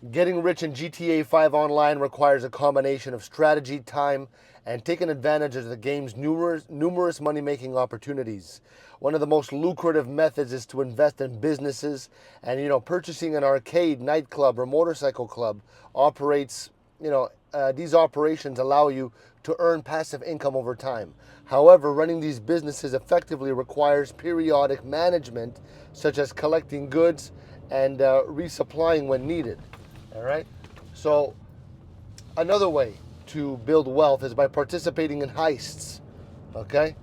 Getting rich in GTA 5 Online requires a combination of strategy, time, and taking advantage of the game's numerous money-making opportunities. One of the most lucrative methods is to invest in businesses, and purchasing an arcade, nightclub, or motorcycle club operates. These operations allow you to earn passive income over time. However, running these businesses effectively requires periodic management, such as collecting goods and resupplying when needed. All right. So another way to build wealth is by participating in heists. Okay.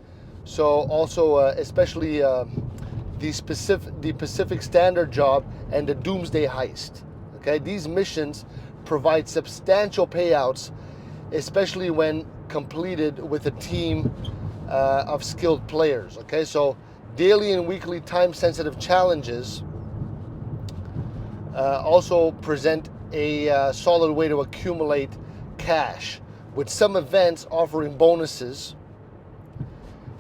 So also, especially the Pacific Standard Job and the Doomsday Heist. Okay. These missions provide substantial payouts, especially when completed with a team of skilled players. Okay. So daily and weekly time-sensitive challenges also present a solid way to accumulate cash, with some events offering bonuses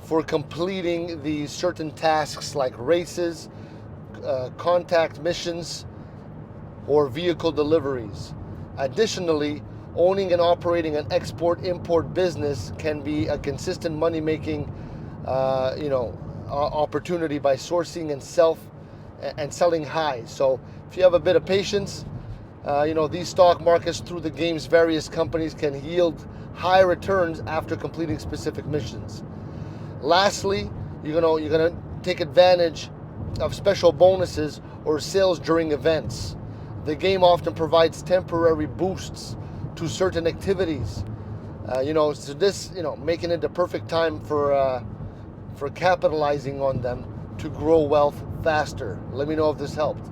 for completing these certain tasks like races, contact missions, or vehicle deliveries. Additionally, owning and operating an export-import business can be a consistent money-making, opportunity by sourcing and selling highs. So if you have a bit of patience, these stock markets through the game's various companies can yield high returns after completing specific missions. Lastly, you're gonna take advantage of special bonuses or sales during events. The game often provides temporary boosts to certain activities. So this, making it the perfect time for capitalizing on them to grow wealth faster. Let me know if this helped.